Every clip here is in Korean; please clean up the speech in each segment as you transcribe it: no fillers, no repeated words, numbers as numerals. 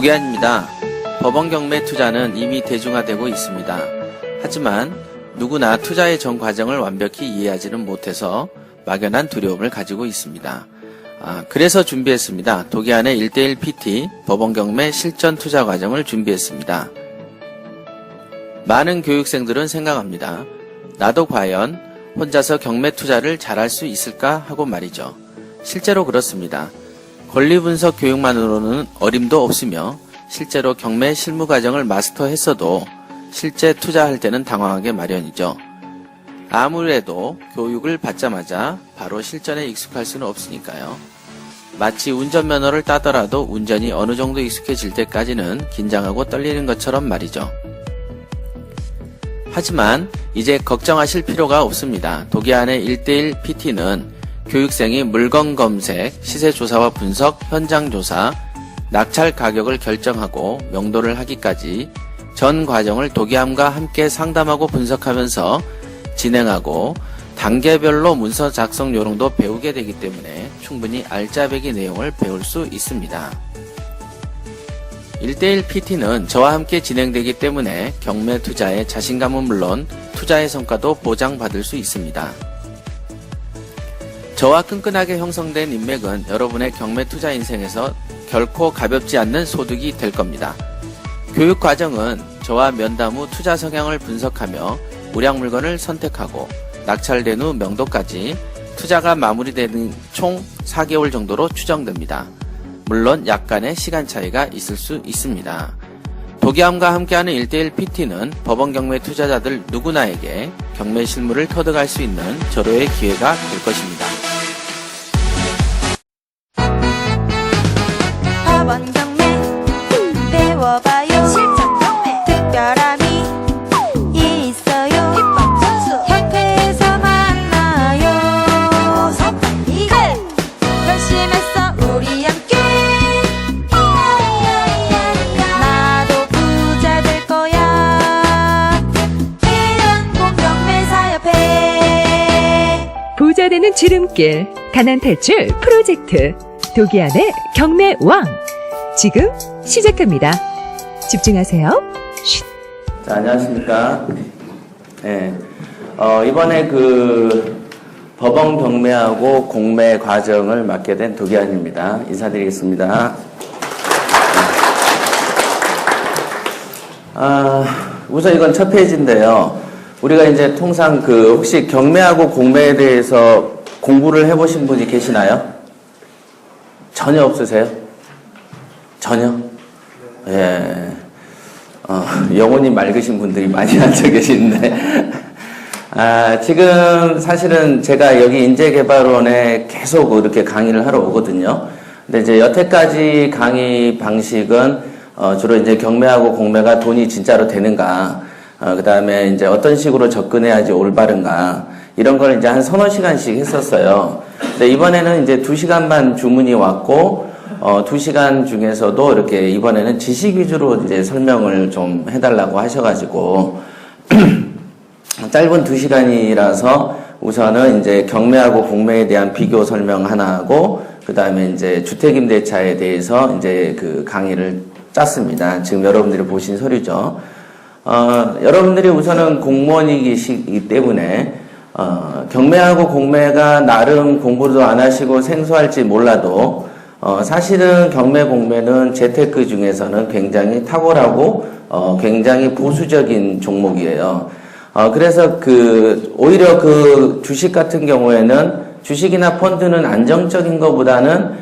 도계안입니다. 법원 경매 투자는 이미 대중화되고 있습니다. 하지만 누구나 투자의 전 과정을 완벽히 이해하지는 못해서 막연한 두려움을 가지고 있습니다. 그래서 준비했습니다. 도계안의 1:1 PT 법원 경매 실전 투자 과정을 준비했습니다. 많은 교육생들은 생각합니다. 나도 과연 혼자서 경매 투자를 잘할 수 있을까 하고 말이죠. 실제로 그렇습니다. 권리 분석 교육만으로는 어림도 없으며 실제로 경매 실무 과정을 마스터했어도 실제 투자할 때는 당황하게 마련이죠. 아무래도 교육을 받자마자 바로 실전에 익숙할 수는 없으니까요. 마치 운전면허를 따더라도 운전이 어느 정도 익숙해질 때까지는 긴장하고 떨리는 것처럼 말이죠. 하지만 이제 걱정하실 필요가 없습니다. 도계안의 1:1 PT는 교육생이 물건 검색, 시세 조사와 분석, 현장 조사, 낙찰 가격을 결정하고 명도를 하기까지 전 과정을 도계안과 함께 상담하고 분석하면서 진행하고 단계별로 문서 작성 요령도 배우게 되기 때문에 충분히 알짜배기 내용을 배울 수 있습니다. 1:1 PT는 저와 함께 진행되기 때문에 경매 투자의 자신감은 물론 투자의 성과도 보장받을 수 있습니다. 저와 끈끈하게 형성된 인맥은 여러분의 경매 투자 인생에서 결코 가볍지 않는 소득이 될 겁니다. 교육 과정은 저와 면담 후 투자 성향을 분석하며 우량 물건을 선택하고 낙찰된 후 명도까지 투자가 마무리되는 총 4개월 정도로 추정됩니다. 물론 약간의 시간 차이가 있을 수 있습니다. 도계안과 함께하는 1:1 PT는 법원 경매 투자자들 누구나에게 경매 실무를 터득할 수 있는 절호의 기회가 될 것입니다. 법원 경매 배워봐요. 실전 경매 특별함이 있어요. 입법 전수 협회에서 만나요. 어서 빨리 결심했어 우리 함께. 나도 부자 될 거야. 대한공경매사협회. 부자 되는 지름길, 가난 탈출 프로젝트 도계안의 경매왕 지금 시작합니다. 집중하세요. 쉿. 자, 안녕하십니까. 네. 이번에 법원 경매하고 공매 과정을 맡게 된 도계안입니다. 인사드리겠습니다. 우선 이건 첫 페이지인데요. 우리가 이제 통상 혹시 경매하고 공매에 대해서 공부를 해보신 분이 계시나요? 전혀 없으세요? 전혀? 예. 영혼이 맑으신 분들이 많이 앉아 계시는데. 지금 사실은 제가 여기 인재개발원에 계속 이렇게 강의를 하러 오거든요. 근데 이제 여태까지 강의 방식은, 주로 이제 경매하고 공매가 돈이 진짜로 되는가, 그 다음에 이제 어떤 식으로 접근해야지 올바른가, 이런 걸 이제 한 서너 시간씩 했었어요. 근데 이번에는 이제 2시간만 주문이 왔고, 2시간 중에서도 이렇게 이번에는 지식 위주로 이제 설명을 좀 해달라고 하셔가지고, 짧은 2시간이라서 우선은 이제 경매하고 공매에 대한 비교 설명 하나 하고, 그 다음에 이제 주택임대차에 대해서 이제 강의를 짰습니다. 지금 여러분들이 보신 서류죠. 여러분들이 우선은 공무원이기 때문에, 경매하고 공매가 나름 공부도 안 하시고 생소할지 몰라도, 사실은 경매 공매는 재테크 중에서는 굉장히 탁월하고, 굉장히 보수적인 종목이에요. 그래서 오히려 주식 같은 경우에는 주식이나 펀드는 안정적인 것보다는,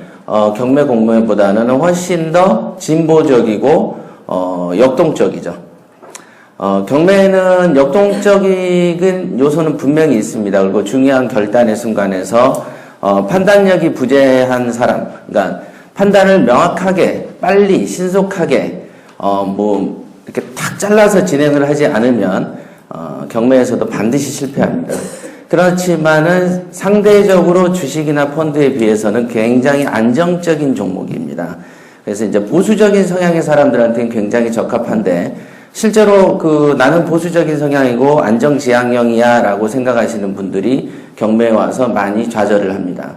경매 공매보다는 훨씬 더 진보적이고, 역동적이죠. 경매에는 역동적인 요소는 분명히 있습니다. 그리고 중요한 결단의 순간에서 판단력이 부재한 사람, 그러니까 판단을 명확하게, 빨리, 신속하게 이렇게 탁 잘라서 진행을 하지 않으면 경매에서도 반드시 실패합니다. 그렇지만은 상대적으로 주식이나 펀드에 비해서는 굉장히 안정적인 종목입니다. 그래서 이제 보수적인 성향의 사람들한테는 굉장히 적합한데, 실제로 나는 보수적인 성향이고 안정지향형이야 라고 생각하시는 분들이 경매에 와서 많이 좌절을 합니다.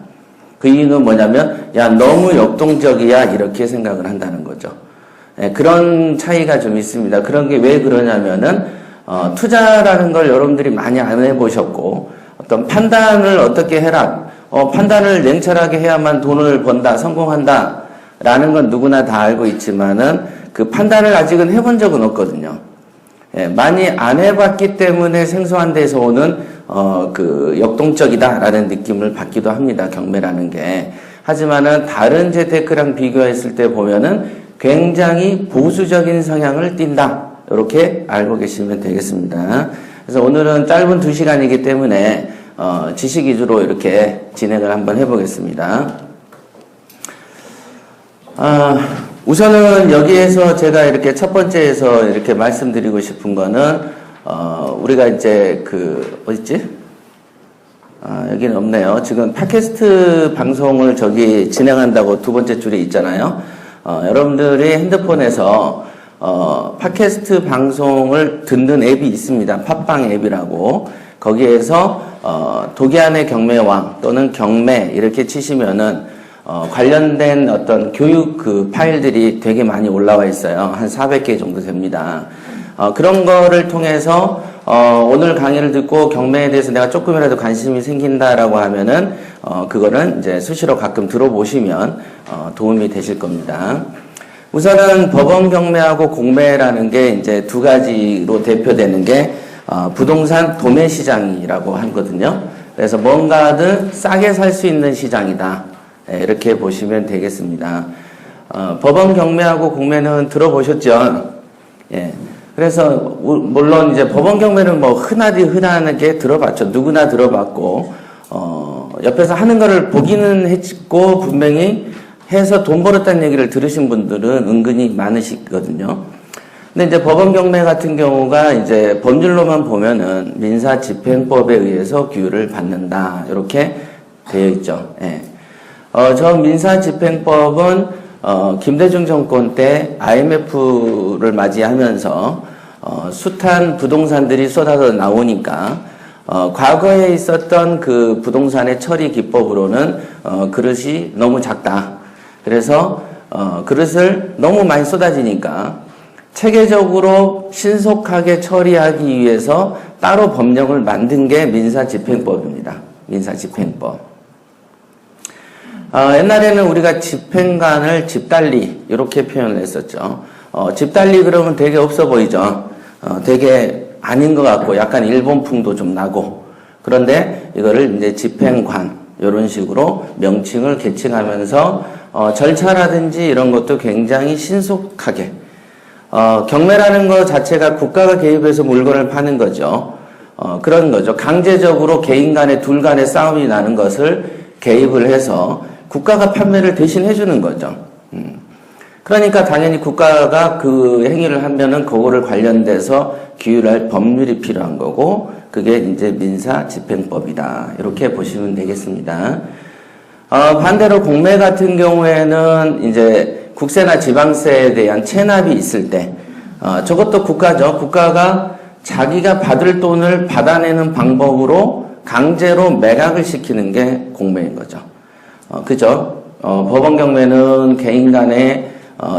그 이유는 뭐냐면, 야, 너무 역동적이야 이렇게 생각을 한다는 거죠. 예, 그런 차이가 좀 있습니다. 그런 게 왜 그러냐면은 투자라는 걸 여러분들이 많이 안 해보셨고 어떤 판단을 어떻게 해라, 판단을 냉철하게 해야만 돈을 번다, 성공한다 라는 건 누구나 다 알고 있지만은 그 판단을 아직은 해본 적은 없거든요. 예, 많이 안 해봤기 때문에 생소한 데서 오는 그 역동적이다라는 느낌을 받기도 합니다. 경매라는 게. 하지만은 다른 재테크랑 비교했을 때 보면은 굉장히 보수적인 성향을 띈다. 이렇게 알고 계시면 되겠습니다. 그래서 오늘은 짧은 2시간이기 때문에 지식 위주로 이렇게 진행을 한번 해보겠습니다. 우선은 여기에서 제가 이렇게 첫 번째에서 이렇게 말씀드리고 싶은 거는, 우리가 이제 어딨지? 여기는 없네요. 지금 팟캐스트 방송을 저기 진행한다고 두 번째 줄에 있잖아요. 여러분들이 핸드폰에서, 팟캐스트 방송을 듣는 앱이 있습니다. 팟빵 앱이라고. 거기에서, 독일의 경매왕 또는 경매 이렇게 치시면은 관련된 어떤 교육 그 파일들이 되게 많이 올라와 있어요. 한 400개 정도 됩니다. 그런 거를 통해서 오늘 강의를 듣고 경매에 대해서 내가 조금이라도 관심이 생긴다라고 하면은 그거는 이제 수시로 가끔 들어보시면 도움이 되실 겁니다. 우선은 법원 경매하고 공매라는 게 이제 두 가지로 대표되는 게 부동산 도매 시장이라고 하거든요. 그래서 뭔가든 싸게 살 수 있는 시장이다. 네, 이렇게 보시면 되겠습니다. 법원 경매하고 공매는 들어보셨죠? 예. 그래서, 물론 이제 법원 경매는 뭐 흔하게 들어봤죠. 누구나 들어봤고, 옆에서 하는 거를 보기는 했고, 분명히 해서 돈 벌었다는 얘기를 들으신 분들은 은근히 많으시거든요. 근데 이제 법원 경매 같은 경우가 이제 법률로만 보면은 민사집행법에 의해서 규율을 받는다. 이렇게 되어 있죠. 예. 저 민사집행법은 김대중 정권 때 IMF를 맞이하면서 숱한 부동산들이 쏟아져 나오니까 과거에 있었던 그 부동산의 처리 기법으로는 그릇이 너무 작다. 그래서 그릇을 너무 많이 쏟아지니까 체계적으로 신속하게 처리하기 위해서 따로 법령을 만든 게 민사집행법입니다. 민사집행법. 옛날에는 우리가 집행관을 집달리 이렇게 표현을 했었죠. 집달리 그러면 되게 없어 보이죠. 되게 아닌 것 같고 약간 일본풍도 좀 나고. 그런데 이거를 이제 집행관 이런 식으로 명칭을 개칭하면서 절차라든지 이런 것도 굉장히 신속하게. 경매라는 것 자체가 국가가 개입해서 물건을 파는 거죠. 그런 거죠. 강제적으로 개인 간의 둘 간의 싸움이 나는 것을 개입을 해서 국가가 판매를 대신 해주는 거죠. 그러니까 당연히 국가가 그 행위를 하면은 그거를 관련돼서 규율할 법률이 필요한 거고, 그게 이제 민사집행법이다. 이렇게 보시면 되겠습니다. 반대로 공매 같은 경우에는 이제 국세나 지방세에 대한 체납이 있을 때, 저것도 국가죠. 국가가 자기가 받을 돈을 받아내는 방법으로 강제로 매각을 시키는 게 공매인 거죠. 그죠? 법원 경매는 개인 간에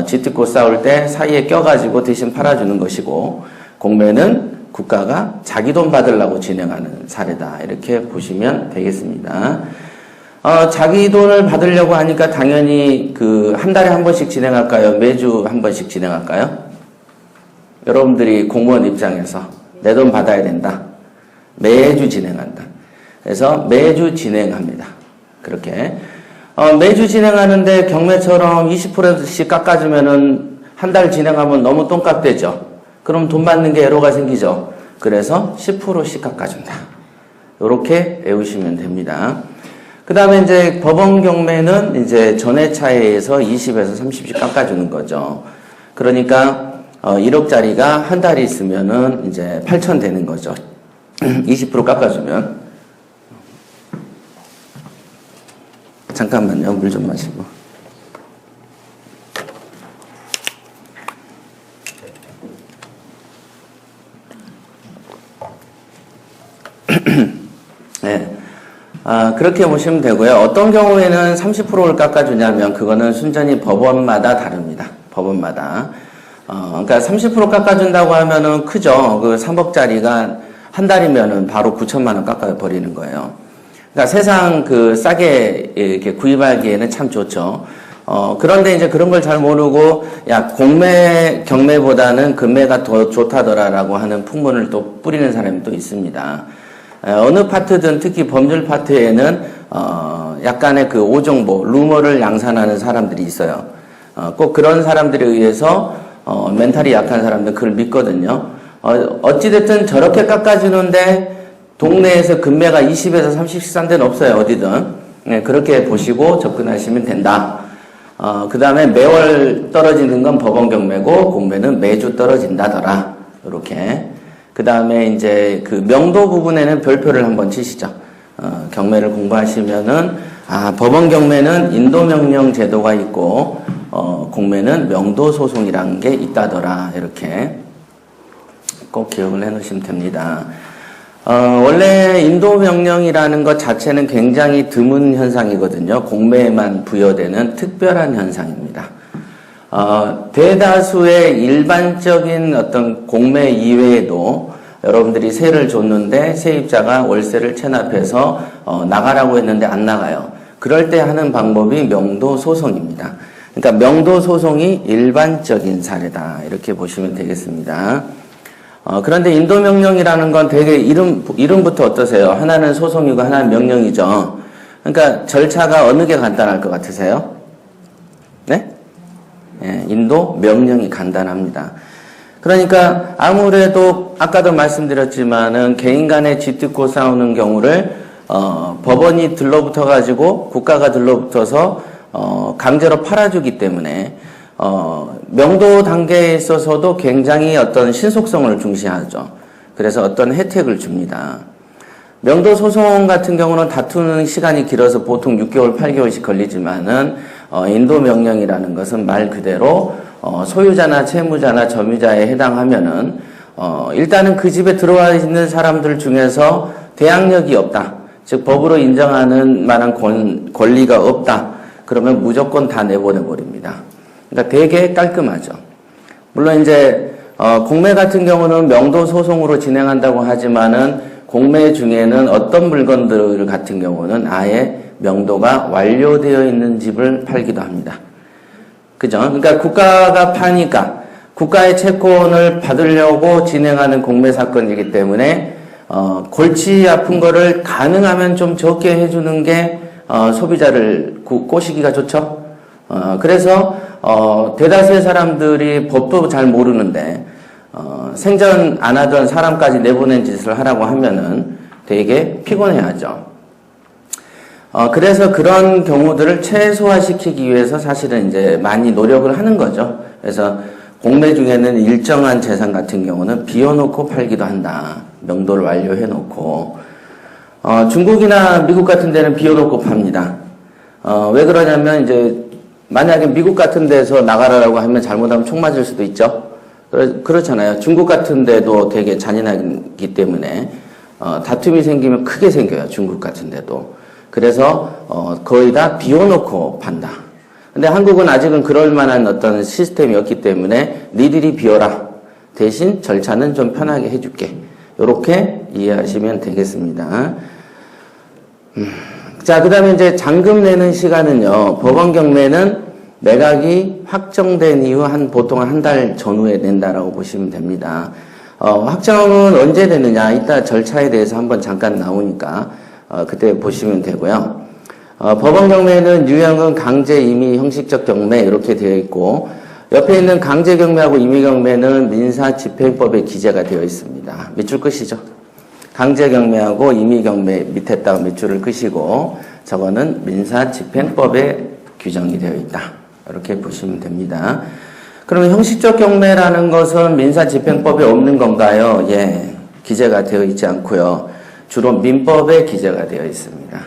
쥐뜯고 싸울 때 사이에 껴가지고 대신 팔아주는 것이고, 공매는 국가가 자기 돈 받으려고 진행하는 사례다. 이렇게 보시면 되겠습니다. 자기 돈을 받으려고 하니까 당연히 한 달에 한 번씩 진행할까요? 매주 한 번씩 진행할까요? 여러분들이 공무원 입장에서 내 돈 받아야 된다. 매주 진행한다. 그래서 매주 진행합니다. 그렇게. 매주 진행하는데 경매처럼 20%씩 깎아주면은 한 달 진행하면 너무 똥값되죠. 그럼 돈 받는 게 애로가 생기죠. 그래서 10%씩 깎아준다. 이렇게 외우시면 됩니다. 그 다음에 이제 법원 경매는 이제 전회차에서 20에서 30씩 깎아주는 거죠. 그러니까 1억짜리가 한 달이 있으면은 이제 8천 되는 거죠. 20% 깎아주면. 잠깐만요. 물 좀 마시고. 네. 그렇게 보시면 되고요. 어떤 경우에는 30%를 깎아주냐면 그거는 순전히 법원마다 다릅니다. 법원마다. 그러니까 30% 깎아준다고 하면은 크죠. 그 3억짜리가 한 달이면은 바로 9천만 원 깎아버리는 거예요. 그러니까 세상 그 싸게 이렇게 구입하기에는 참 좋죠. 그런데 이제 그런 걸 잘 모르고, 야, 공매, 경매보다는 금매가 더 좋다더라라고 하는 풍문을 또 뿌리는 사람이 또 있습니다. 어느 파트든 특히 법률 파트에는, 약간의 그 오정보, 루머를 양산하는 사람들이 있어요. 꼭 그런 사람들에 의해서, 멘탈이 약한 사람들은 그걸 믿거든요. 어찌됐든 저렇게 깎아주는데, 동네에서 금매가 20에서 30씩 싼 데는 없어요, 어디든. 네, 그렇게 보시고 접근하시면 된다. 그 다음에 매월 떨어지는 건 법원 경매고, 공매는 매주 떨어진다더라. 이렇게. 그 다음에 이제 그 명도 부분에는 별표를 한번 치시죠. 경매를 공부하시면은, 법원 경매는 인도명령 제도가 있고, 공매는 명도소송이라는 게 있다더라. 이렇게 꼭 기억을 해 놓으시면 됩니다. 원래 인도명령이라는 것 자체는 굉장히 드문 현상이거든요. 공매에만 부여되는 특별한 현상입니다. 대다수의 일반적인 어떤 공매 이외에도 여러분들이 세를 줬는데 세입자가 월세를 체납해서 나가라고 했는데 안 나가요. 그럴 때 하는 방법이 명도소송입니다. 그러니까 명도소송이 일반적인 사례다. 이렇게 보시면 되겠습니다. 그런데 인도명령이라는 건 되게 이름부터 어떠세요? 하나는 소송이고 하나는 명령이죠. 그러니까 절차가 어느 게 간단할 것 같으세요? 네? 예, 인도명령이 간단합니다. 그러니까 아무래도 아까도 말씀드렸지만은 개인 간에 쥐뜯고 싸우는 경우를 법원이 들러붙어 가지고 국가가 들러붙어서 강제로 팔아주기 때문에 명도 단계에 있어서도 굉장히 어떤 신속성을 중시하죠. 그래서 어떤 혜택을 줍니다. 명도 소송 같은 경우는 다투는 시간이 길어서 보통 6개월, 8개월씩 걸리지만은 인도 명령이라는 것은 말 그대로 소유자나 채무자나 점유자에 해당하면은 일단은 그 집에 들어와 있는 사람들 중에서 대항력이 없다. 즉 법으로 인정하는 만한 권리가 없다. 그러면 무조건 다 내보내 버립니다. 그러니까 되게 깔끔하죠. 물론 이제 공매 같은 경우는 명도 소송으로 진행한다고 하지만은 공매 중에는 어떤 물건들 같은 경우는 아예 명도가 완료되어 있는 집을 팔기도 합니다. 그죠? 그러니까 국가가 파니까 국가의 채권을 받으려고 진행하는 공매 사건이기 때문에 골치 아픈 거를 가능하면 좀 적게 해주는 게 소비자를 꼬시기가 좋죠. 그래서 대다수의 사람들이 법도 잘 모르는데 생전 안 하던 사람까지 내보낸 짓을 하라고 하면은 되게 피곤해하죠. 그래서 그런 경우들을 최소화시키기 위해서 사실은 이제 많이 노력을 하는 거죠. 그래서 공매 중에는 일정한 재산 같은 경우는 비워놓고 팔기도 한다. 명도를 완료해놓고. 중국이나 미국 같은 데는 비워놓고 팝니다. 왜 그러냐면 이제 만약에 미국 같은 데서 나가라고 하면 잘못하면 총 맞을 수도 있죠. 그렇잖아요. 중국 같은 데도 되게 잔인하기 때문에 다툼이 생기면 크게 생겨요. 중국 같은 데도. 그래서 거의 다 비워놓고 판다. 근데 한국은 아직은 그럴 만한 어떤 시스템이 없기 때문에 니들이 비워라. 대신 절차는 좀 편하게 해줄게. 이렇게 이해하시면 되겠습니다. 자, 그 다음에 이제 잔금 내는 시간은요, 법원 경매는 매각이 확정된 이후 보통 한 달 전후에 낸다라고 보시면 됩니다. 확정은 언제 되느냐, 이따 절차에 대해서 한번 잠깐 나오니까, 그때 보시면 되고요. 법원 경매는 유형은 강제, 임의, 형식적 경매, 이렇게 되어 있고, 옆에 있는 강제 경매하고 임의 경매는 민사집행법에 기재가 되어 있습니다. 밑줄 끄시죠. 강제 경매하고 임의 경매 밑에다가 밑줄을 끄시고 저거는 민사집행법에 규정이 되어 있다. 이렇게 보시면 됩니다. 그러면 형식적 경매라는 것은 민사집행법에 없는 건가요? 예, 기재가 되어 있지 않고요. 주로 민법에 기재가 되어 있습니다.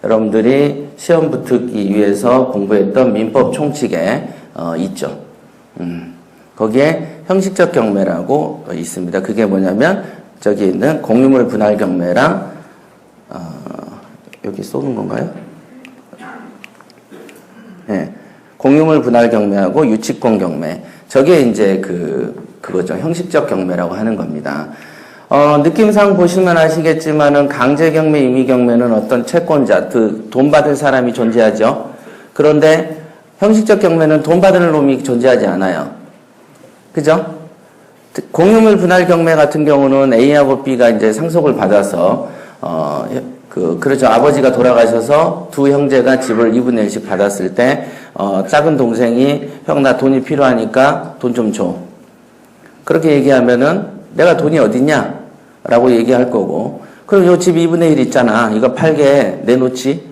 여러분들이 시험 붙기 위해서 공부했던 민법 총칙에 있죠. 거기에 형식적 경매라고 있습니다. 그게 뭐냐면 저기 있는 공유물 분할 경매랑 여기 쏘는 건가요? 네. 공유물 분할 경매하고 유치권 경매. 저게 이제 그거죠. 형식적 경매라고 하는 겁니다. 느낌상 보시면 아시겠지만은 강제 경매, 임의 경매는 어떤 채권자, 돈 받을 사람이 존재하죠. 그런데 형식적 경매는 돈 받을 놈이 존재하지 않아요. 그죠? 공유물 분할 경매 같은 경우는 A하고 B가 이제 상속을 받아서, 그렇죠. 아버지가 돌아가셔서 두 형제가 집을 2분의 1씩 받았을 때, 작은 동생이, 형, 나 돈이 필요하니까 돈 좀 줘. 그렇게 얘기하면은, 내가 돈이 어딨냐? 라고 얘기할 거고, 그럼 요 집 2분의 1 있잖아. 이거 팔게 내놓지?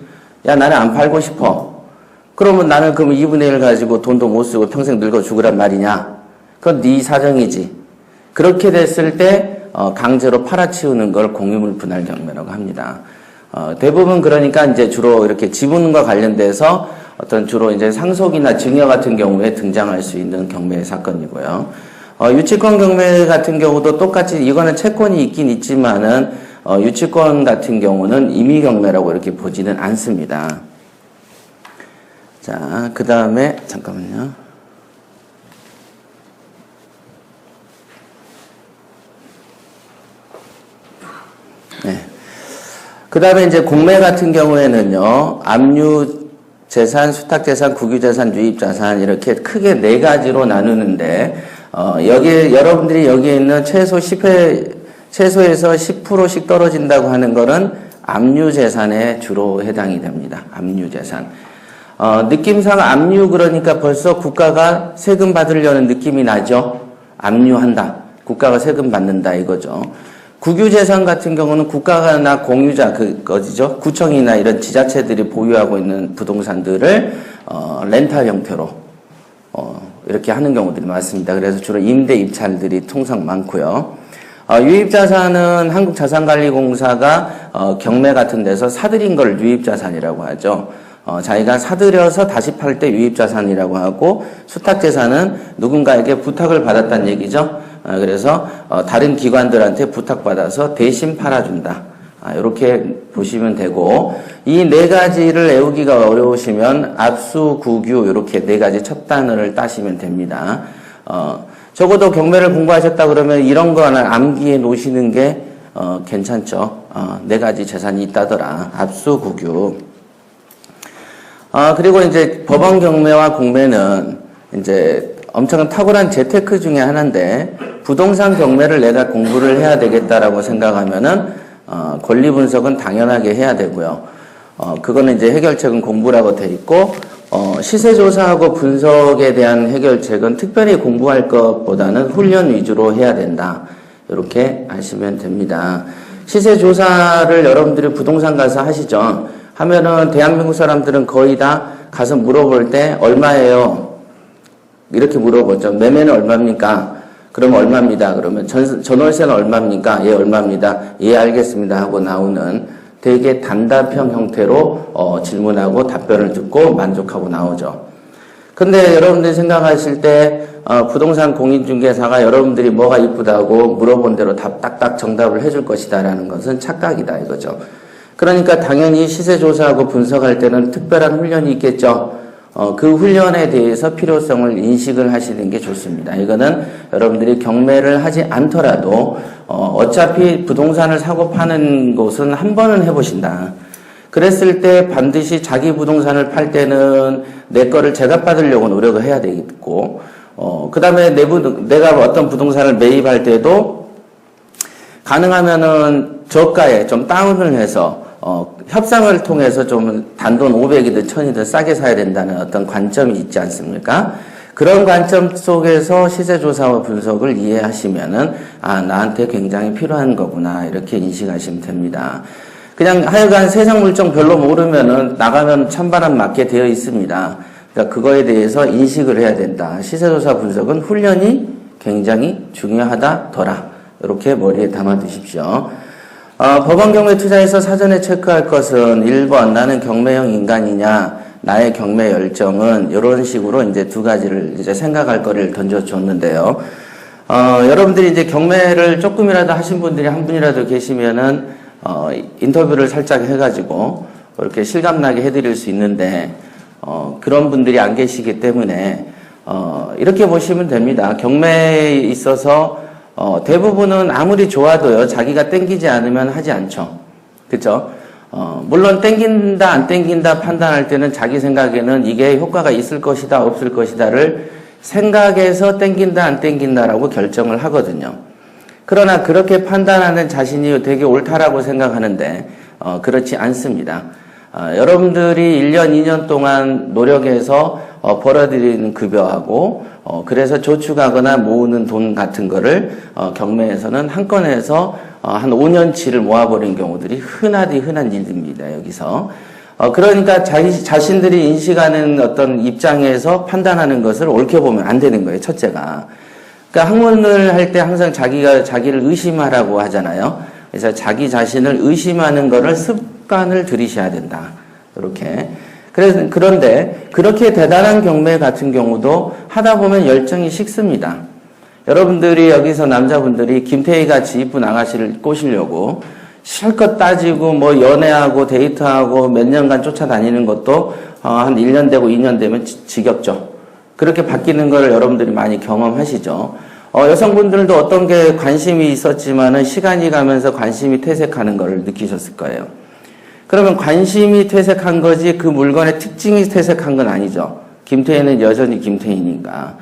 야, 나는 안 팔고 싶어. 그러면 나는 그럼 2분의 1 가지고 돈도 못 쓰고 평생 늙어 죽으란 말이냐? 그건 네 사정이지. 그렇게 됐을 때, 강제로 팔아치우는 걸 공유물 분할 경매라고 합니다. 대부분 그러니까 이제 주로 이렇게 지분과 관련돼서 어떤 주로 이제 상속이나 증여 같은 경우에 등장할 수 있는 경매 사건이고요. 유치권 경매 같은 경우도 똑같이 이거는 채권이 있긴 있지만은 유치권 같은 경우는 임의 경매라고 이렇게 보지는 않습니다. 자, 그 다음에 잠깐만요. 네. 그 다음에 이제 공매 같은 경우에는요, 압류 재산, 수탁 재산, 국유 재산, 유입 자산 이렇게 크게 네 가지로 나누는데, 여러분들이 여기에 있는 최소에서 10%씩 떨어진다고 하는 거는 압류 재산에 주로 해당이 됩니다. 압류 재산. 느낌상 압류 그러니까 벌써 국가가 세금 받으려는 느낌이 나죠? 압류한다. 국가가 세금 받는다 이거죠. 국유재산 같은 경우는 국가나 공유자, 어디죠? 구청이나 이런 지자체들이 보유하고 있는 부동산들을, 렌탈 형태로, 이렇게 하는 경우들이 많습니다. 그래서 주로 임대 입찰들이 통상 많고요. 유입자산은 한국자산관리공사가, 경매 같은 데서 사들인 걸 유입자산이라고 하죠. 자기가 사들여서 다시 팔 때 유입자산이라고 하고, 수탁재산은 누군가에게 부탁을 받았다는 얘기죠. 그래서 다른 기관들한테 부탁받아서 대신 팔아준다. 이렇게 보시면 되고, 이 네 가지를 외우기가 어려우시면 압수, 국유 이렇게 네 가지 첫 단어를 따시면 됩니다. 적어도 경매를 공부하셨다 그러면 이런 거 하나 암기해 놓으시는 게 괜찮죠. 네 가지 재산이 있다더라. 압수, 국유. 그리고 이제 법원 경매와 공매는 이제 엄청 탁월한 재테크 중에 하나인데, 부동산 경매를 내가 공부를 해야 되겠다라고 생각하면은, 권리 분석은 당연하게 해야 되고요. 그거는 이제 해결책은 공부라고 돼 있고, 시세조사하고 분석에 대한 해결책은 특별히 공부할 것보다는 훈련 위주로 해야 된다. 이렇게 아시면 됩니다. 시세조사를 여러분들이 부동산 가서 하시죠. 하면은 대한민국 사람들은 거의 다 가서 물어볼 때 얼마예요? 이렇게 물어보죠. 매매는 얼마입니까? 그러면 얼마입니다. 그러면 전월세는 얼마입니까? 예, 얼마입니다. 예, 알겠습니다. 하고 나오는 되게 단답형 형태로 질문하고 답변을 듣고 만족하고 나오죠. 근데 여러분들이 생각하실 때 부동산 공인중개사가 여러분들이 뭐가 이쁘다고 물어본 대로 딱딱 정답을 해줄 것이다라는 것은 착각이다 이거죠. 그러니까 당연히 시세조사하고 분석할 때는 특별한 훈련이 있겠죠. 그 훈련에 대해서 필요성을 인식을 하시는 게 좋습니다. 이거는 여러분들이 경매를 하지 않더라도 어차피 부동산을 사고 파는 곳은 한 번은 해보신다. 그랬을 때 반드시 자기 부동산을 팔 때는 내 거를 제값받으려고 노력을 해야 되겠고, 그 다음에 내가 어떤 부동산을 매입할 때도 가능하면은 저가에 좀 다운을 해서 협상을 통해서 좀 단돈 500이든 1000이든 싸게 사야 된다는 어떤 관점이 있지 않습니까? 그런 관점 속에서 시세조사와 분석을 이해하시면은, 나한테 굉장히 필요한 거구나, 이렇게 인식하시면 됩니다. 그냥 하여간 세상 물정 별로 모르면은 나가면 찬바람 맞게 되어 있습니다. 그러니까 그거에 대해서 인식을 해야 된다. 시세조사 분석은 훈련이 굉장히 중요하다더라. 이렇게 머리에 담아 두십시오. 법원 경매 투자에서 사전에 체크할 것은 1번, 나는 경매형 인간이냐, 나의 경매 열정은, 이런 식으로 이제 두 가지를 이제 생각할 거리를 던져줬는데요. 여러분들이 이제 경매를 조금이라도 하신 분들이 한 분이라도 계시면은, 인터뷰를 살짝 해가지고, 이렇게 실감나게 해드릴 수 있는데, 그런 분들이 안 계시기 때문에 이렇게 보시면 됩니다. 경매에 있어서 대부분은 아무리 좋아도요, 자기가 땡기지 않으면 하지 않죠. 그쵸? 물론 땡긴다 안 땡긴다 판단할 때는 자기 생각에는 이게 효과가 있을 것이다 없을 것이다를 생각해서 땡긴다 안 땡긴다라고 결정을 하거든요. 그러나 그렇게 판단하는 자신이 되게 옳다라고 생각하는데 그렇지 않습니다. 여러분들이 1년, 2년 동안 노력해서 벌어들이는 급여하고 그래서 저축하거나 모으는 돈 같은 거를 경매에서는 한 건에서 한 5년치를 모아버린 경우들이 흔한 일입니다. 여기서. 그러니까 자신들이 인식하는 어떤 입장에서 판단하는 것을 옳게 보면 안 되는 거예요. 첫째가. 그러니까 학문을 할 때 항상 자기를 의심하라고 하잖아요. 그래서 자기 자신을 의심하는 거를 습관을 들이셔야 된다. 이렇게. 그런데 그렇게 대단한 경매 같은 경우도 하다 보면 열정이 식습니다. 여러분들이 여기서 남자분들이 김태희같이 이쁜 아가씨를 꼬시려고 실컷 따지고 뭐 연애하고 데이트하고 몇 년간 쫓아다니는 것도 한 1년 되고 2년 되면 지겹죠. 그렇게 바뀌는 걸 여러분들이 많이 경험하시죠. 여성분들도 어떤 게 관심이 있었지만은 시간이 가면서 관심이 퇴색하는 걸 느끼셨을 거예요. 그러면 관심이 퇴색한 거지 그 물건의 특징이 퇴색한 건 아니죠. 김태희는 여전히 김태희니까.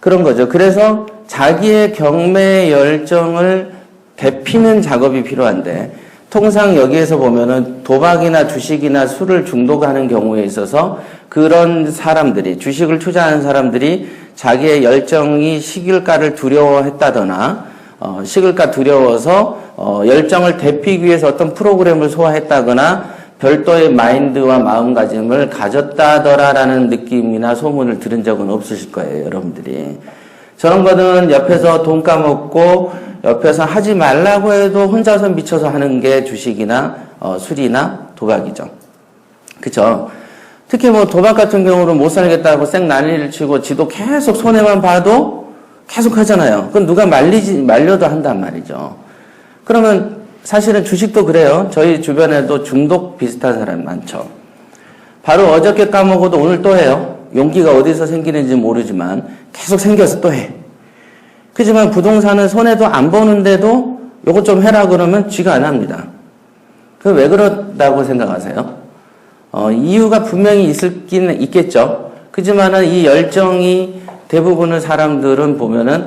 그런 거죠. 그래서 자기의 경매 열정을 데피는 작업이 필요한데 통상 여기에서 보면은 도박이나 주식이나 술을 중독하는 경우에 있어서 그런 사람들이 주식을 투자하는 사람들이 자기의 열정이 식을까를 두려워했다거나 식을까 두려워서 열정을 데피기 위해서 어떤 프로그램을 소화했다거나 별도의 마인드와 마음가짐을 가졌다더라라는 느낌이나 소문을 들은 적은 없으실 거예요, 여러분들이. 저런 거는 옆에서 돈 까먹고 옆에서 하지 말라고 해도 혼자서 미쳐서 하는 게 주식이나 술이나 도박이죠. 그쵸? 특히 뭐 도박 같은 경우는 못 살겠다고 쌩 난리를 치고 지도 계속 손해만 봐도 계속 하잖아요. 그건 누가 말려도 한단 말이죠. 그러면 사실은 주식도 그래요. 저희 주변에도 중독 비슷한 사람이 많죠. 바로 어저께 까먹어도 오늘 또 해요. 용기가 어디서 생기는지 모르지만 계속 생겨서 또 해. 그렇지만 부동산은 손해도 안 보는데도 요거 좀 해라 그러면 쥐가 안 합니다. 그 왜 그렇다고 생각하세요? 이유가 분명히 있겠죠. 그렇지만은 이 열정이 대부분의 사람들은 보면은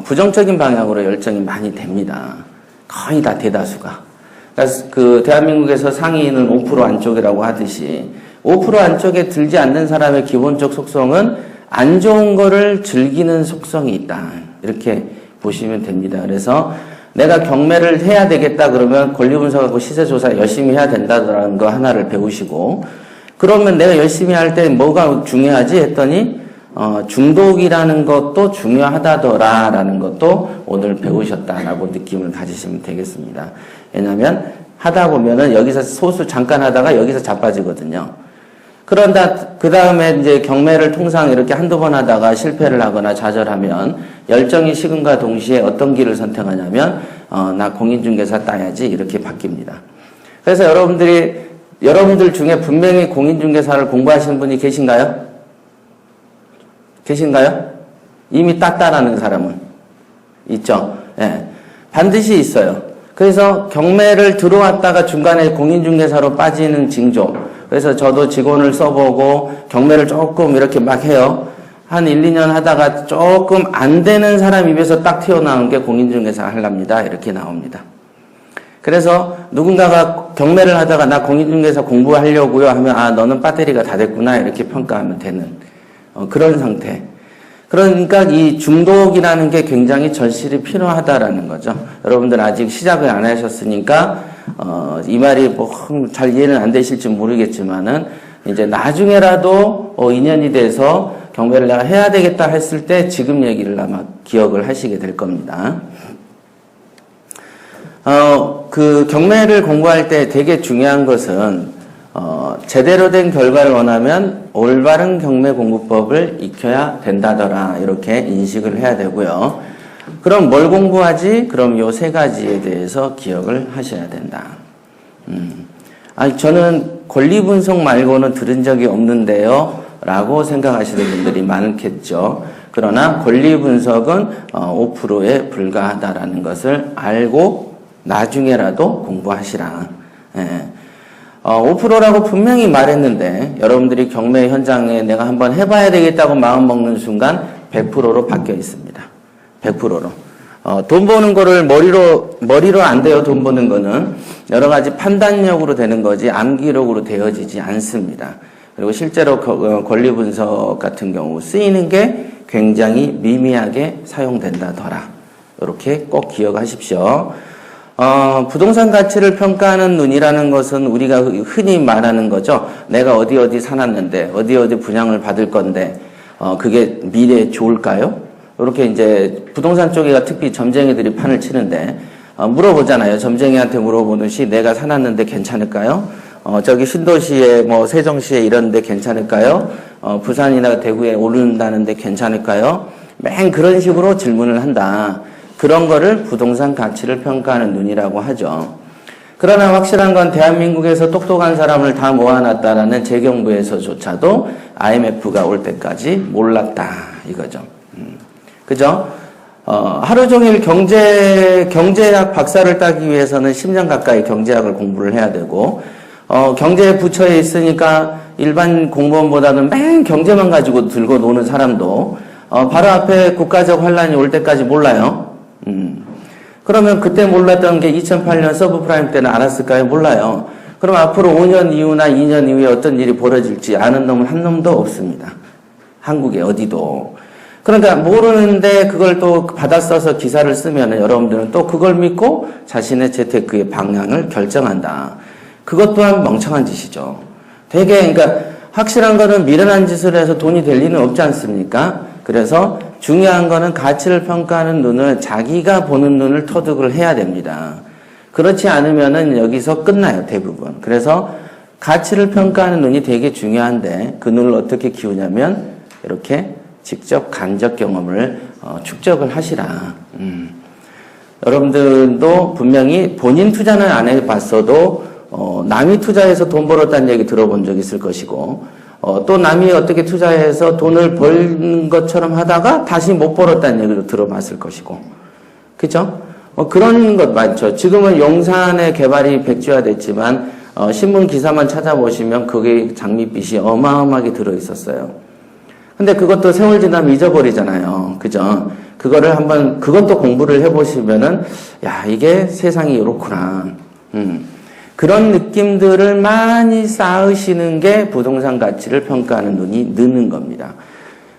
부정적인 방향으로 열정이 많이 됩니다. 거의 다 대다수가. 그러니까 그 대한민국에서 상위는 5% 안쪽이라고 하듯이 5% 안쪽에 들지 않는 사람의 기본적 속성은 안 좋은 거를 즐기는 속성이 있다. 이렇게 보시면 됩니다. 그래서 내가 경매를 해야 되겠다 그러면 권리분석하고 시세조사 열심히 해야 된다는 거 하나를 배우시고 그러면 내가 열심히 할 때 뭐가 중요하지 했더니 중독이라는 것도 중요하다더라라는 것도 오늘 배우셨다라고 느낌을 가지시면 되겠습니다. 왜냐하면 하다 보면은 여기서 소수 잠깐 하다가 여기서 자빠지거든요. 그런다 그 다음에 이제 경매를 통상 이렇게 한두 번 하다가 실패를 하거나 좌절하면 열정이 식음과 동시에 어떤 길을 선택하냐면 나 공인중개사 따야지 이렇게 바뀝니다. 그래서 여러분들 중에 분명히 공인중개사를 공부하시는 분이 계신가요? 계신가요? 이미 땄다라는 사람은 있죠. 예. 반드시 있어요. 그래서 경매를 들어왔다가 중간에 공인중개사로 빠지는 징조. 그래서 저도 직원을 써보고 경매를 조금 이렇게 막 해요. 한 1, 2년 하다가 조금 안 되는 사람 입에서 딱 튀어나온 게 공인중개사 하랍니다. 이렇게 나옵니다. 그래서 누군가가 경매를 하다가 나 공인중개사 공부하려고요 하면 너는 배터리가 다 됐구나 이렇게 평가하면 되는 그런 상태. 그러니까 이 중독이라는 게 굉장히 절실히 필요하다라는 거죠. 여러분들 아직 시작을 안 하셨으니까 이 말이 뭐 잘 이해는 안 되실지 모르겠지만은 이제 나중에라도 인연이 돼서 경매를 내가 해야 되겠다 했을 때 지금 얘기를 아마 기억을 하시게 될 겁니다. 그 경매를 공부할 때 되게 중요한 것은 제대로 된 결과를 원하면 올바른 경매 공부법을 익혀야 된다더라 이렇게 인식을 해야 되고요. 그럼 뭘 공부하지? 그럼 요 세 가지에 대해서 기억을 하셔야 된다. 저는 권리 분석 말고는 들은 적이 없는데요 라고 생각하시는 분들이 많겠죠. 그러나 권리 분석은 5%에 불과하다라는 것을 알고 나중에라도 공부하시라. 5%라고 분명히 말했는데 여러분들이 경매 현장에 내가 한번 해봐야 되겠다고 마음 먹는 순간 100%로 바뀌어 있습니다. 100%로. 돈 버는 거를 머리로 안 돼요. 돈 버는 거는 여러 가지 판단력으로 되는 거지 암기력으로 되어지지 않습니다. 그리고 실제로 권리 분석 같은 경우 쓰이는 게 굉장히 미미하게 사용된다더라. 이렇게 꼭 기억하십시오. 부동산 가치를 평가하는 눈이라는 것은 우리가 흔히 말하는 거죠. 내가 어디 사놨는데 어디 분양을 받을 건데 그게 미래에 좋을까요? 이렇게 이제 부동산 쪽에가 특히 점쟁이들이 판을 치는데 물어보잖아요. 점쟁이한테 물어보듯이 내가 사놨는데 괜찮을까요? 저기 신도시에 뭐 세종시에 이런데 괜찮을까요? 부산이나 대구에 오른다는데 괜찮을까요? 맨 그런 식으로 질문을 한다. 그런 거를 부동산 가치를 평가하는 눈이라고 하죠. 그러나 확실한 건 대한민국에서 똑똑한 사람을 다 모아놨다라는 재경부에서조차도 IMF가 올 때까지 몰랐다 이거죠. 그죠? 하루 종일 경제학 박사를 따기 위해서는 10년 가까이 경제학을 공부를 해야 되고, 경제 부처에 있으니까 일반 공무원보다는 맨 경제만 가지고 들고 노는 사람도, 바로 앞에 국가적 환란이 올 때까지 몰라요. 그러면 그때 몰랐던 게 2008년 서브프라임 때는 알았을까요? 몰라요. 그럼 앞으로 5년 이후나 2년 이후에 어떤 일이 벌어질지 아는 놈은 한 놈도 없습니다. 한국에 어디도. 그러니까 모르는데 그걸 또 받아 써서 기사를 쓰면 여러분들은 또 그걸 믿고 자신의 재테크의 방향을 결정한다. 그것 또한 멍청한 짓이죠. 되게 그러니까 확실한 거는 미련한 짓을 해서 돈이 될 리는 없지 않습니까? 그래서 중요한 거는 가치를 평가하는 눈을 자기가 보는 눈을 터득을 해야 됩니다. 그렇지 않으면은 여기서 끝나요, 대부분. 그래서 가치를 평가하는 눈이 되게 중요한데 그 눈을 어떻게 키우냐면 이렇게 직접 간접 경험을 축적을 하시라. 여러분들도 분명히 본인 투자는 안 해봤어도 남이 투자해서 돈 벌었다는 얘기 들어본 적 있을 것이고 또 남이 어떻게 투자해서 돈을 벌는 것처럼 하다가 다시 못 벌었다는 얘기도 들어봤을 것이고 그죠? 그런 것 많죠. 지금은 용산의 개발이 백지화됐지만 신문 기사만 찾아보시면 그게 장밋빛이 어마어마하게 들어있었어요. 근데 그것도 세월 지나면 잊어버리잖아요. 그죠? 그것도 공부를 해보시면은, 야, 이게 세상이 이렇구나. 그런 느낌들을 많이 쌓으시는 게 부동산 가치를 평가하는 눈이 느는 겁니다.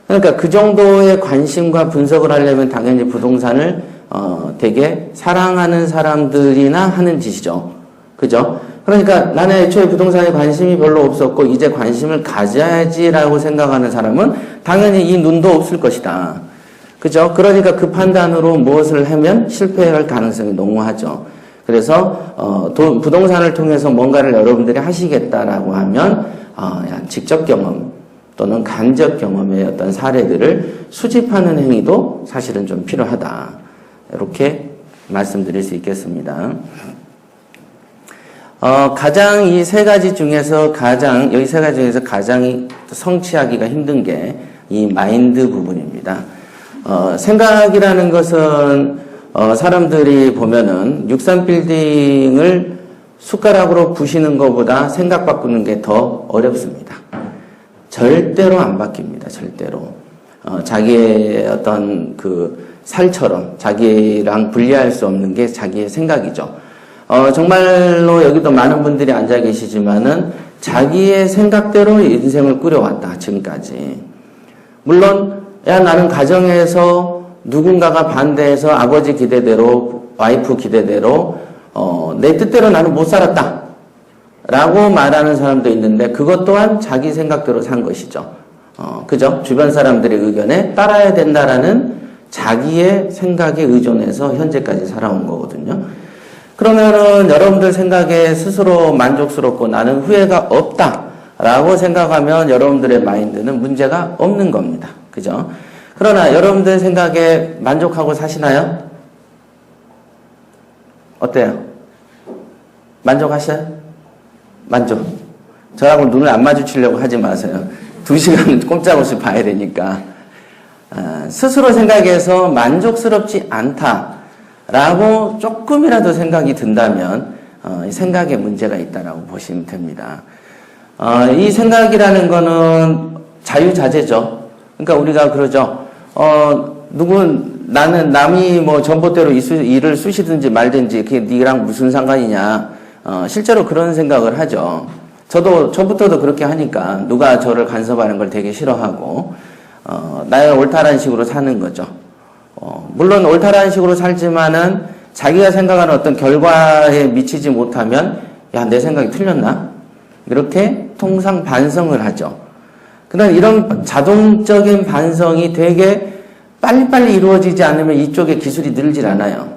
그러니까 그 정도의 관심과 분석을 하려면 당연히 부동산을, 되게 사랑하는 사람들이나 하는 짓이죠. 그죠? 그러니까 나는 애초에 부동산에 관심이 별로 없었고 이제 관심을 가져야지라고 생각하는 사람은 당연히 이 눈도 없을 것이다. 그죠? 그러니까 그 판단으로 무엇을 하면 실패할 가능성이 농후하죠. 그래서 부동산을 통해서 뭔가를 여러분들이 하시겠다라고 하면 직접 경험 또는 간접 경험의 어떤 사례들을 수집하는 행위도 사실은 좀 필요하다. 이렇게 말씀드릴 수 있겠습니다. 가장 이 세 가지 중에서 여기 세 가지 중에서 가장 성취하기가 힘든 게 이 마인드 부분입니다. 생각이라는 것은, 사람들이 보면은 63빌딩을 숟가락으로 부시는 것보다 생각 바꾸는 게 더 어렵습니다. 절대로 안 바뀝니다. 절대로. 자기의 어떤 그 살처럼 자기랑 분리할 수 없는 게 자기의 생각이죠. 정말로 여기도 많은 분들이 앉아 계시지만은 자기의 생각대로 인생을 꾸려왔다, 지금까지. 물론, 나는 가정에서 누군가가 반대해서 아버지 기대대로, 와이프 기대대로, 내 뜻대로 나는 못 살았다. 라고 말하는 사람도 있는데, 그것 또한 자기 생각대로 산 것이죠. 그죠? 주변 사람들의 의견에 따라야 된다라는 자기의 생각에 의존해서 현재까지 살아온 거거든요. 그러면은 여러분들 생각에 스스로 만족스럽고 나는 후회가 없다라고 생각하면 여러분들의 마인드는 문제가 없는 겁니다. 그죠? 그러나 여러분들 생각에 만족하고 사시나요? 어때요? 만족하셔요? 만족. 저하고 눈을 안 마주치려고 하지 마세요. 2시간 꼼짝없이 봐야 되니까. 스스로 생각해서 만족스럽지 않다라고 조금이라도 생각이 든다면 이 생각에 문제가 있다라고 보시면 됩니다. 이 생각이라는 거는 자유자재죠. 그러니까 우리가 그러죠. 나는 남이 뭐 전봇대로 일을 쑤시든지 말든지 그게 니랑 무슨 상관이냐. 실제로 그런 생각을 하죠. 저부터도 그렇게 하니까 누가 저를 간섭하는 걸 되게 싫어하고, 나의 옳다라는 식으로 사는 거죠. 물론 옳다라는 식으로 살지만은 자기가 생각하는 어떤 결과에 미치지 못하면, 야, 내 생각이 틀렸나? 이렇게 통상 반성을 하죠. 그러나 이런 자동적인 반성이 되게 빨리빨리 이루어지지 않으면 이쪽에 기술이 늘질 않아요.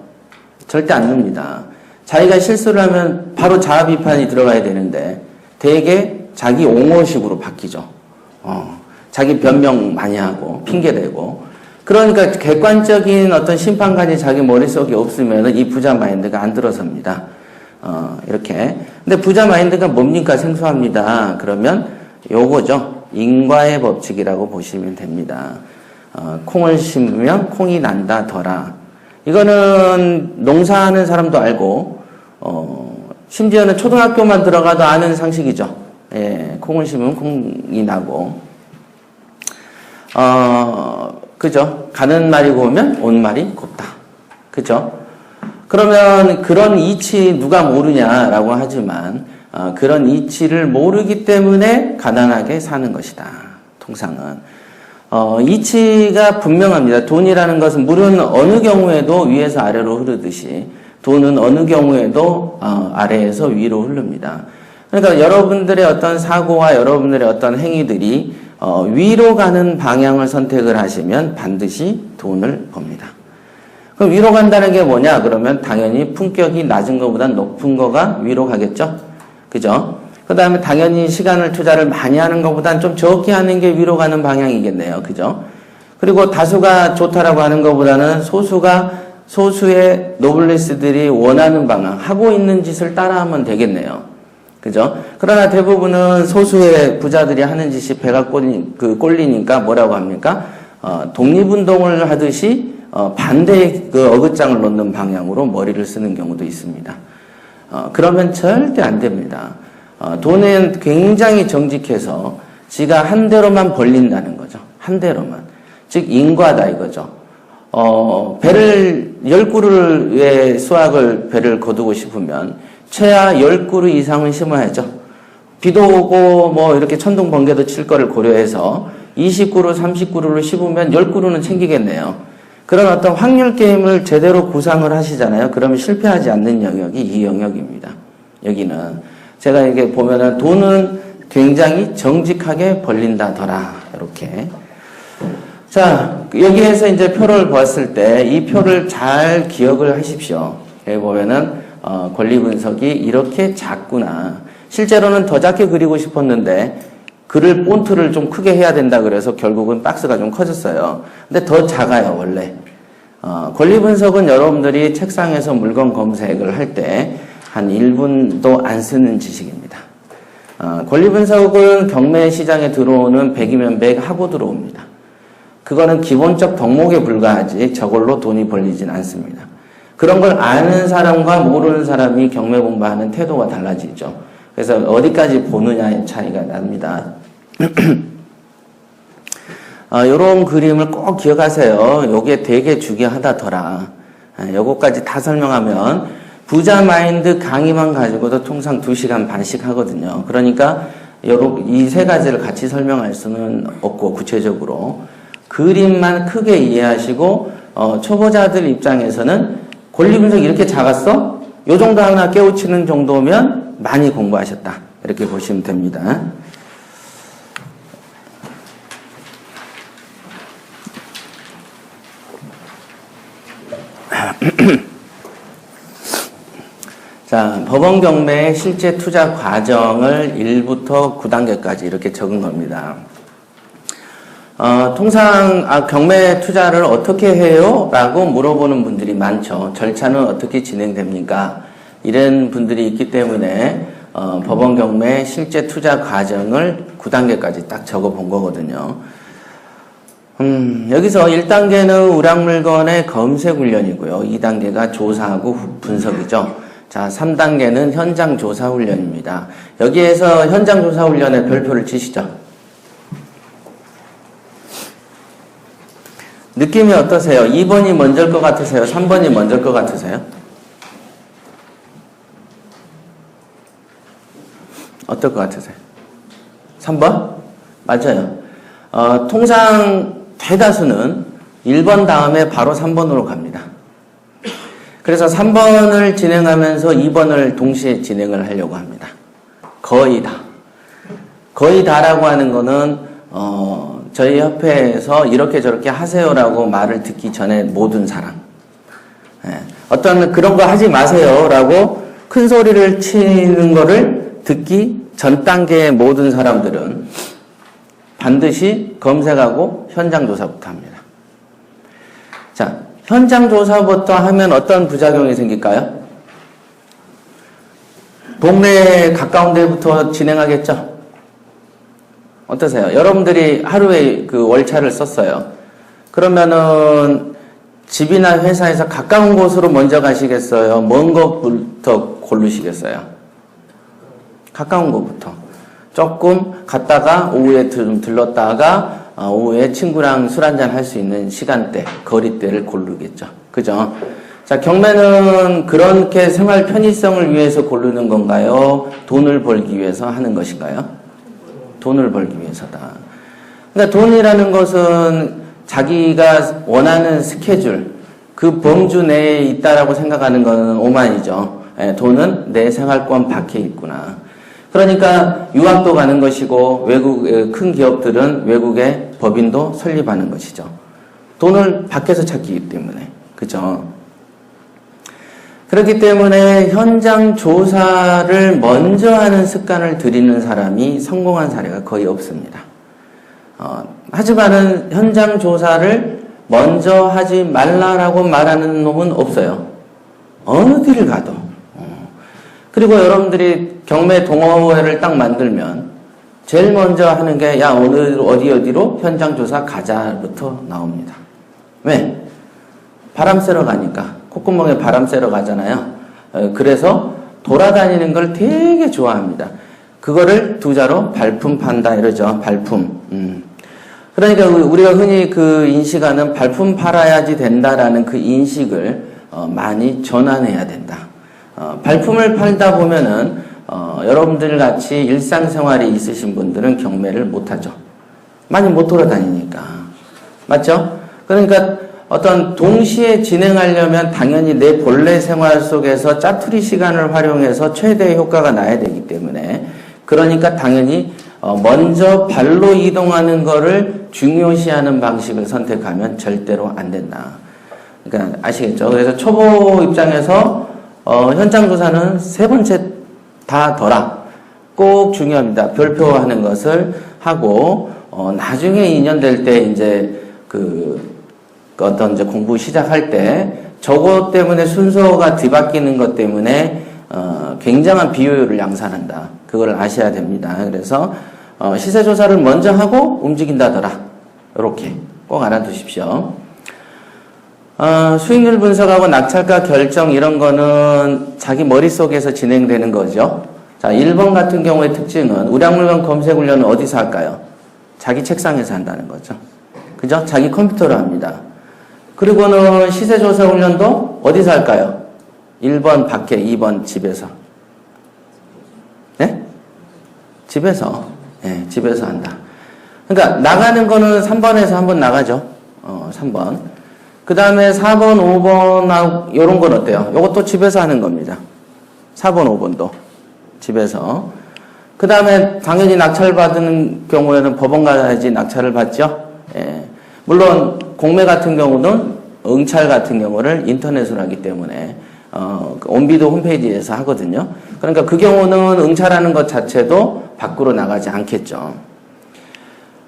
절대 안 늡니다. 자기가 실수를 하면 바로 자아 비판이 들어가야 되는데 되게 자기 옹호식으로 바뀌죠. 자기 변명 많이 하고 핑계대고. 그러니까 객관적인 어떤 심판관이 자기 머릿속에 없으면 이 부자 마인드가 안 들어섭니다. 이렇게. 근데 부자 마인드가 뭡니까? 생소합니다. 그러면 요거죠. 인과의 법칙이라고 보시면 됩니다. 콩을 심으면 콩이 난다더라. 이거는 농사하는 사람도 알고, 심지어는 초등학교만 들어가도 아는 상식이죠. 예, 콩을 심으면 콩이 나고, 그죠? 가는 말이 고우면 온 말이 곱다. 그죠? 그러면 그런 이치 누가 모르냐라고 하지만, 그런 이치를 모르기 때문에 가난하게 사는 것이다. 통상은. 이치가 분명합니다. 돈이라는 것은 물은 어느 경우에도 위에서 아래로 흐르듯이 돈은 어느 경우에도 아래에서 위로 흐릅니다. 그러니까 여러분들의 어떤 사고와 여러분들의 어떤 행위들이 위로 가는 방향을 선택을 하시면 반드시 돈을 법니다. 그럼 위로 간다는 게 뭐냐? 그러면 당연히 품격이 낮은 것보다 높은 거가 위로 가겠죠? 그죠? 그 다음에 당연히 시간을 투자를 많이 하는 것보단 좀 적게 하는 게 위로 가는 방향이겠네요. 그죠? 그리고 다수가 좋다라고 하는 것보다는 소수의 노블리스들이 원하는 방향, 하고 있는 짓을 따라하면 되겠네요. 그죠? 그러나 대부분은 소수의 부자들이 하는 짓이 배가 꼴리니까 뭐라고 합니까? 독립운동을 하듯이 반대의 그 어긋장을 놓는 방향으로 머리를 쓰는 경우도 있습니다. 그러면 절대 안 됩니다. 돈은 굉장히 정직해서 지가 한 대로만 벌린다는 거죠. 한 대로만. 즉 인과다 이거죠. 배를 10그루의 수확을 배를 거두고 싶으면 최하 10그루 이상은 심어야죠. 비도 오고 뭐 이렇게 천둥 번개도 칠 거를 고려해서 20그루, 30그루를 심으면 10그루는 챙기겠네요. 그런 어떤 확률 게임을 제대로 구상을 하시잖아요. 그러면 실패하지 않는 영역이 이 영역입니다. 여기는 제가 이게 보면은 돈은 굉장히 정직하게 벌린다더라. 이렇게. 자, 여기에서 이제 표를 봤을 때 이 표를 잘 기억을 하십시오. 여기 보면은 권리 분석이 이렇게 작구나. 실제로는 더 작게 그리고 싶었는데 글을 폰트를 좀 크게 해야 된다 그래서 결국은 박스가 좀 커졌어요. 근데 더 작아요, 원래. 권리 분석은 여러분들이 책상에서 물건 검색을 할 때 한 1분도 안 쓰는 지식입니다. 권리 분석은 경매 시장에 들어오는 100이면 100 하고 들어옵니다. 그거는 기본적 덕목에 불과하지 저걸로 돈이 벌리진 않습니다. 그런 걸 아는 사람과 모르는 사람이 경매 공부하는 태도가 달라지죠. 그래서 어디까지 보느냐의 차이가 납니다. 요런 그림을 꼭 기억하세요. 요게 되게 중요하다더라. 요거까지 다 설명하면 부자 마인드 강의만 가지고도 통상 2시간 반씩 하거든요. 그러니까 이 세 가지를 같이 설명할 수는 없고 구체적으로 그림만 크게 이해하시고 초보자들 입장에서는 권리 분석이 이렇게 작았어? 요 정도 하나 깨우치는 정도면 많이 공부하셨다. 이렇게 보시면 됩니다. 자, 법원 경매의 실제 투자 과정을 1부터 9단계까지 이렇게 적은 겁니다. 통상 경매 투자를 어떻게 해요? 라고 물어보는 분들이 많죠. 절차는 어떻게 진행됩니까? 이런 분들이 있기 때문에 법원 경매 실제 투자 과정을 9단계까지 딱 적어 본 거거든요. 여기서 1단계는 우량물건의 검색 훈련이고요. 2단계가 조사하고 분석이죠. 자, 3단계는 현장 조사 훈련입니다. 여기에서 현장 조사 훈련에 별표를 치시죠. 느낌이 어떠세요? 2번이 먼저일 것 같으세요? 3번이 먼저일 것 같으세요? 어떨 것 같으세요? 3번? 맞아요. 통상 대다수는 1번 다음에 바로 3번으로 갑니다. 그래서 3번을 진행하면서 2번을 동시에 진행을 하려고 합니다. 거의 다. 거의 다라고 하는 거는 저희 협회에서 이렇게 저렇게 하세요라고 말을 듣기 전에 모든 사람. 어떤 그런 거 하지 마세요라고 큰 소리를 치는 거를 듣기 전 단계의 모든 사람들은 반드시 검색하고 현장 조사부터 합니다. 자, 현장 조사부터 하면 어떤 부작용이 생길까요? 동네에 가까운 데부터 진행하겠죠? 어떠세요? 여러분들이 하루에 그 월차를 썼어요. 그러면은 집이나 회사에서 가까운 곳으로 먼저 가시겠어요? 먼 곳부터 고르시겠어요? 가까운 곳부터. 조금 갔다가 오후에 좀 들렀다가 오후에 친구랑 술 한잔 할 수 있는 시간대, 거리대를 고르겠죠. 그죠? 자, 경매는 그렇게 생활 편의성을 위해서 고르는 건가요? 돈을 벌기 위해서 하는 것인가요? 돈을 벌기 위해서다. 그러니까 돈이라는 것은 자기가 원하는 스케줄, 그 범주 내에 있다라고 생각하는 것은 오만이죠. 돈은 내 생활권 밖에 있구나. 그러니까 유학도 가는 것이고 외국 큰 기업들은 외국에 법인도 설립하는 것이죠. 돈을 밖에서 찾기 때문에. 그죠? 그렇기 때문에 현장 조사를 먼저 하는 습관을 들이는 사람이 성공한 사례가 거의 없습니다. 하지만은 현장 조사를 먼저 하지 말라라고 말하는 놈은 없어요. 어느 데를 가도. 그리고 여러분들이 경매 동호회를 딱 만들면 제일 먼저 하는 게 야 오늘 어디로 현장 조사 가자부터 나옵니다. 왜? 바람 쐬러 가니까. 콧구멍에 바람 쐬러 가잖아요. 그래서 돌아다니는 걸 되게 좋아합니다. 그거를 두자로 발품 판다 이러죠. 발품. 그러니까 우리가 흔히 그 인식하는 발품 팔아야지 된다라는 그 인식을 많이 전환해야 된다. 발품을 팔다 보면은 여러분들 같이 일상생활에 있으신 분들은 경매를 못하죠. 많이 못 돌아다니니까. 맞죠? 그러니까 어떤 동시에 진행하려면 당연히 내 본래 생활 속에서 짜투리 시간을 활용해서 최대의 효과가 나야 되기 때문에 그러니까 당연히 먼저 발로 이동하는 거를 중요시하는 방식을 선택하면 절대로 안 된다. 그러니까 아시겠죠? 그래서 초보 입장에서 현장 조사는 세 번째 다 더라. 꼭 중요합니다. 별표하는 것을 하고 나중에 2년 될 때 이제 어떤 이제 공부 시작할 때 저것 때문에 순서가 뒤바뀌는 것 때문에 굉장한 비효율을 양산한다. 그걸 아셔야 됩니다. 그래서 시세 조사를 먼저 하고 움직인다더라. 이렇게 꼭 알아두십시오. 수익률 분석하고 낙찰가 결정 이런 거는 자기 머릿속에서 진행되는 거죠. 자, 1번 같은 경우의 특징은 우량물건 검색 훈련은 어디서 할까요? 자기 책상에서 한다는 거죠. 그죠? 자기 컴퓨터로 합니다. 그리고는 시세조사 훈련도 어디서 할까요? 1번 밖에, 2번 집에서. 네? 집에서. 네, 집에서 한다. 그러니까 나가는 거는 3번에서 한번 나가죠. 3번. 그 다음에 4번, 5번, 요런 건 어때요? 요것도 집에서 하는 겁니다. 4번, 5번도. 집에서. 그 다음에 당연히 낙찰받는 경우에는 법원 가야지 낙찰을 받죠. 예. 물론 공매 같은 경우는 응찰 같은 경우를 인터넷으로 하기 때문에 온비도 홈페이지에서 하거든요. 그러니까 그 경우는 응찰하는 것 자체도 밖으로 나가지 않겠죠.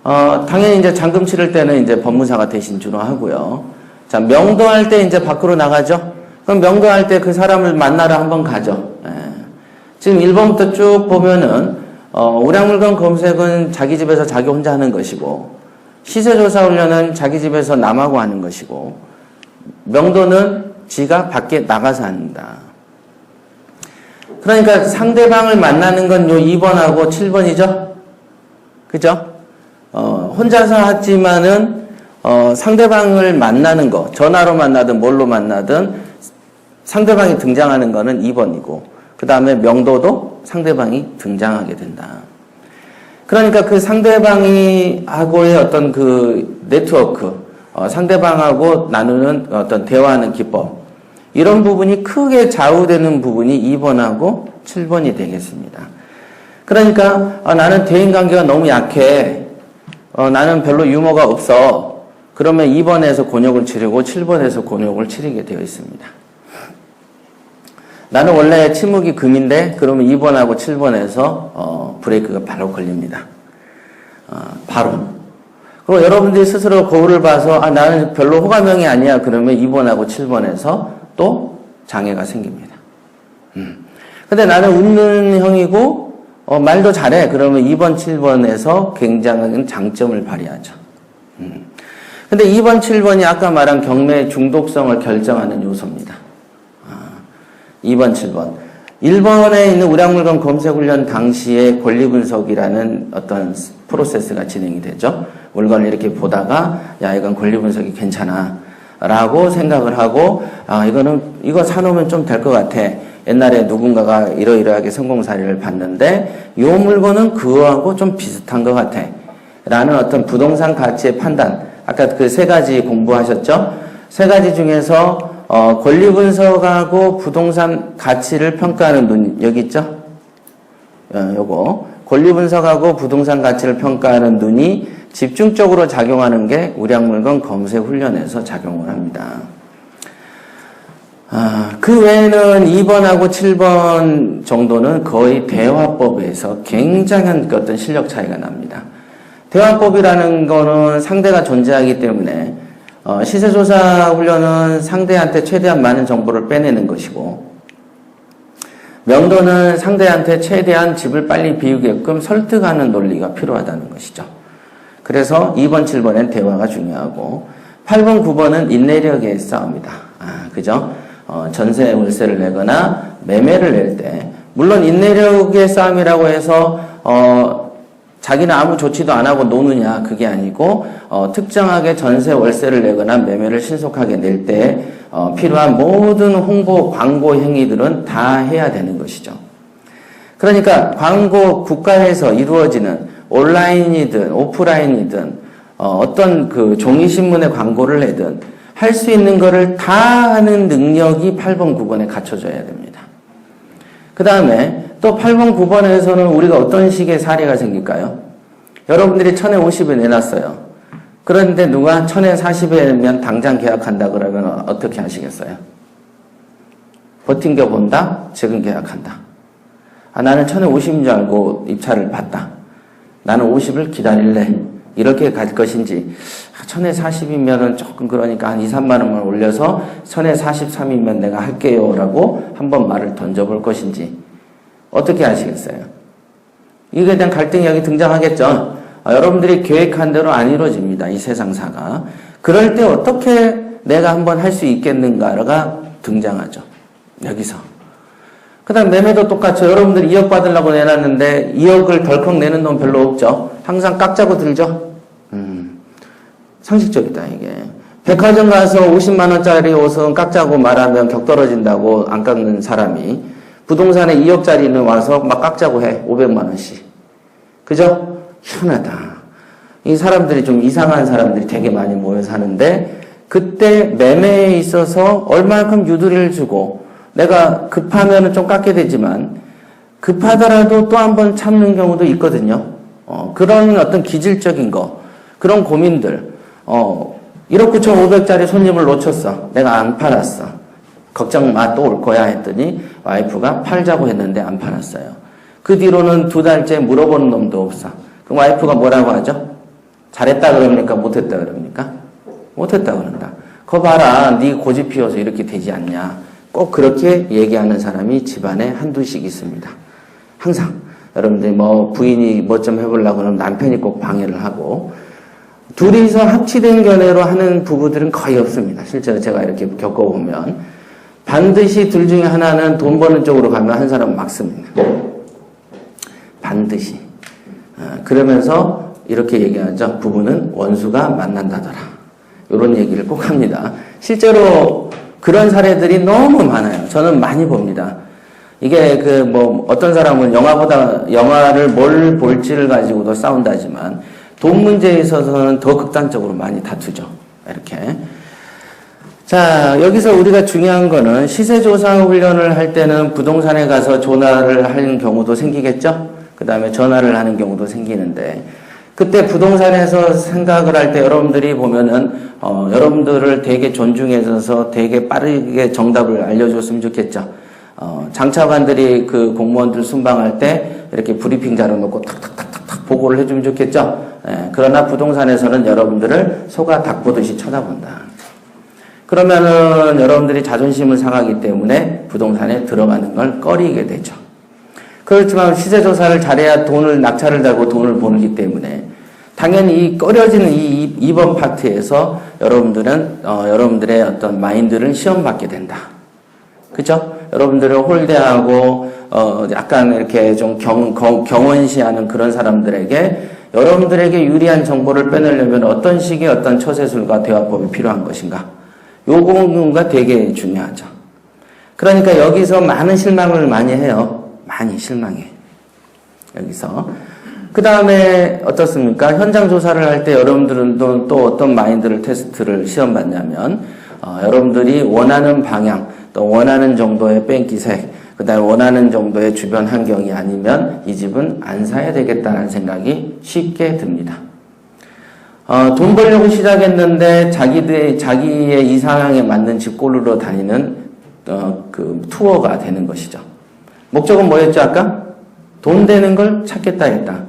당연히 이제 잔금 치를 때는 이제 법무사가 대신 주로 하고요. 자, 명도할 때 이제 밖으로 나가죠. 그럼 명도할 때 그 사람을 만나러 한번 가죠. 예. 지금 1번부터 쭉 보면은 우량물건 검색은 자기 집에서 자기 혼자 하는 것이고, 시세조사 훈련은 자기 집에서 남하고 하는 것이고, 명도는 지가 밖에 나가서 한다. 그러니까 상대방을 만나는 건 요 2번하고 7번이죠? 그죠? 혼자서 하지만은, 상대방을 만나는 거, 전화로 만나든 뭘로 만나든 상대방이 등장하는 거는 2번이고, 그 다음에 명도도 상대방이 등장하게 된다. 그러니까 그 상대방이 하고의 어떤 그 네트워크, 상대방하고 나누는 어떤 대화하는 기법, 이런 부분이 크게 좌우되는 부분이 2번하고 7번이 되겠습니다. 그러니까 나는 대인관계가 너무 약해. 나는 별로 유머가 없어. 그러면 2번에서 곤욕을 치르고 7번에서 곤욕을 치르게 되어 있습니다. 나는 원래 침묵이 금인데 그러면 2번하고 7번에서 브레이크가 바로 걸립니다. 바로. 그리고 여러분들이 스스로 거울을 봐서 나는 별로 호감형이 아니야. 그러면 2번하고 7번에서 또 장애가 생깁니다. 근데 나는 웃는 형이고 말도 잘해. 그러면 2번, 7번에서 굉장한 장점을 발휘하죠. 근데 2번, 7번이 아까 말한 경매의 중독성을 결정하는 요소입니다. 2번, 7번. 1번에 있는 우량물건 검색훈련 당시에 권리분석이라는 어떤 프로세스가 진행이 되죠. 물건을 이렇게 보다가, 야, 이건 권리분석이 괜찮아. 라고 생각을 하고, 이거 사놓으면 좀 될 것 같아. 옛날에 누군가가 이러이러하게 성공 사례를 봤는데, 이 물건은 그거하고 좀 비슷한 것 같아. 라는 어떤 부동산 가치의 판단. 아까 그 세 가지 공부하셨죠? 세 가지 중에서 권리 분석하고 부동산 가치를 평가하는 눈, 여기 있죠? 요거. 권리 분석하고 부동산 가치를 평가하는 눈이 집중적으로 작용하는 게 우량물건 검색 훈련에서 작용을 합니다. 그 외에는 2번하고 7번 정도는 거의 대화법에서 굉장한 어떤 실력 차이가 납니다. 대화법이라는 거는 상대가 존재하기 때문에 시세조사 훈련은 상대한테 최대한 많은 정보를 빼내는 것이고, 명도는 상대한테 최대한 집을 빨리 비우게끔 설득하는 논리가 필요하다는 것이죠. 그래서 2번, 7번엔 대화가 중요하고, 8번, 9번은 인내력의 싸움이다. 그죠? 전세 월세를 내거나 매매를 낼 때, 물론 인내력의 싸움이라고 해서 자기는 아무 조치도 안 하고 노느냐, 그게 아니고 특정하게 전세 월세를 내거나 매매를 신속하게 낼 때 필요한 모든 홍보 광고 행위들은 다 해야 되는 것이죠. 그러니까 광고, 국가에서 이루어지는 온라인이든 오프라인이든 어떤 그 종이신문에 광고를 내든 할 수 있는 거를 다 하는 능력이 8번, 9번에 갖춰져야 됩니다. 그 다음에 또 8번, 9번에서는 우리가 어떤 식의 사례가 생길까요? 여러분들이 1000에 50에 내놨어요. 그런데 누가 1000에 40에면 당장 계약한다 그러면 어떻게 하시겠어요? 버틴겨 본다? 지금 계약한다. 나는 1000에 50인 줄 알고 입찰을 받다. 나는 50을 기다릴래. 이렇게 갈 것인지, 1000에 40이면은 조금 그러니까 한 2, 3만 원만 올려서 1000에 43이면 내가 할게요. 라고 한번 말을 던져볼 것인지, 어떻게 하시겠어요? 이거에 대한 갈등이 여기 등장하겠죠? 여러분들이 계획한 대로 안 이루어집니다. 이 세상사가. 그럴 때 어떻게 내가 한번 할 수 있겠는가가 등장하죠. 여기서. 그 다음 매매도 똑같죠. 여러분들이 2억 받으려고 내놨는데 2억을 덜컥 내는 돈 별로 없죠. 항상 깎자고 들죠. 상식적이다 이게. 백화점 가서 50만 원짜리 옷은 깎자고 말하면 격 떨어진다고 안 깎는 사람이 부동산에 2억짜리는 와서 막 깎자고 해. 500만 원씩. 그죠? 희한하다. 이 사람들이 좀 이상한 사람들이 되게 많이 모여 사는데, 그때 매매에 있어서 얼마만큼 유도리를 주고, 내가 급하면은 좀 깎게 되지만, 급하더라도 또 한 번 참는 경우도 있거든요. 그런 어떤 기질적인 거, 그런 고민들, 1억 9,500짜리 손님을 놓쳤어. 내가 안 팔았어. 걱정 마, 또 올 거야 했더니 와이프가 팔자고 했는데 안 팔았어요. 그 뒤로는 2달째 물어보는 놈도 없어. 그럼 와이프가 뭐라고 하죠? 잘했다 그럽니까? 못했다 그럽니까? 못했다 그런다. 거 봐라, 네 고집 피워서 이렇게 되지 않냐. 꼭 그렇게 얘기하는 사람이 집안에 한두씩 있습니다. 항상. 여러분들이 뭐 부인이 뭐 좀 해보려고 그러면 남편이 꼭 방해를 하고, 둘이서 합치된 견해로 하는 부부들은 거의 없습니다. 실제로 제가 이렇게 겪어보면. 반드시 둘 중에 하나는 돈 버는 쪽으로 가면 한 사람은 막습니다. 반드시. 그러면서 이렇게 얘기하죠. 부부는 원수가 만난다더라. 이런 얘기를 꼭 합니다. 실제로 그런 사례들이 너무 많아요. 저는 많이 봅니다. 이게 어떤 사람은 영화를 뭘 볼지를 가지고도 싸운다지만 돈 문제에 있어서는 더 극단적으로 많이 다투죠. 이렇게. 자, 여기서 우리가 중요한 거는 시세조사 훈련을 할 때는 부동산에 가서 전화를 하는 경우도 생기겠죠? 그 다음에 전화를 하는 경우도 생기는데, 그때 부동산에서 생각을 할 때 여러분들이 보면은, 여러분들을 되게 존중해줘서 되게 빠르게 정답을 알려줬으면 좋겠죠? 장차관들이 그 공무원들 순방할 때 이렇게 브리핑 자료 놓고 탁탁탁탁 보고를 해주면 좋겠죠? 그러나 부동산에서는 여러분들을 소가 닭 보듯이 쳐다본다. 그러면은 여러분들이 자존심을 상하기 때문에 부동산에 들어가는 걸 꺼리게 되죠. 그렇지만 시세조사를 잘해야 낙찰을 달고 돈을 버기 때문에 당연히 이 꺼려지는 이 2번 파트에서 여러분들은 여러분들의 어떤 마인드를 시험받게 된다. 그죠? 여러분들을 홀대하고 약간 이렇게 좀 경원시하는 그런 사람들에게 여러분들에게 유리한 정보를 빼내려면 어떤 식의 어떤 처세술과 대화법이 필요한 것인가? 요거가 되게 중요하죠. 그러니까 여기서 많은 실망을 많이 해요. 많이 실망해. 여기서. 그 다음에 어떻습니까? 현장 조사를 할 때 여러분들은 또 어떤 마인드를 테스트를 시험받냐면 여러분들이 원하는 방향, 또 원하는 정도의 뺑기색, 그 다음에 원하는 정도의 주변 환경이 아니면 이 집은 안 사야 되겠다는 생각이 쉽게 듭니다. 돈 벌려고 시작했는데 자기의 이 상황에 맞는 집 고르러 다니는 그 투어가 되는 것이죠. 목적은 뭐였죠 아까? 돈 되는 걸 찾겠다 했다.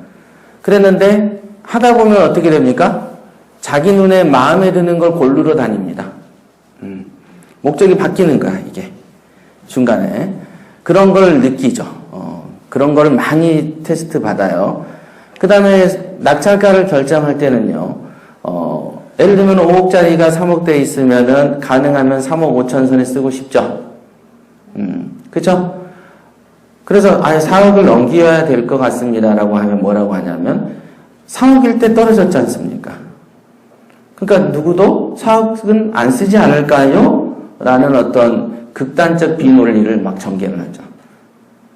그랬는데 하다 보면 어떻게 됩니까? 자기 눈에 마음에 드는 걸 고르러 다닙니다. 목적이 바뀌는 거야 이게. 중간에. 그런 걸 느끼죠. 그런 걸 많이 테스트 받아요. 그 다음에 낙찰가를 결정할 때는요. 예를 들면 5억짜리가 3억대에 있으면은 가능하면 3억 5천 선에 쓰고 싶죠. 그쵸? 그래서 4억을 넘겨야 될 것 같습니다라고 하면 뭐라고 하냐면 3억일 때 떨어졌지 않습니까? 그러니까 누구도 4억은 안 쓰지 않을까요? 라는 어떤 극단적 비논리를 막 전개를 하죠.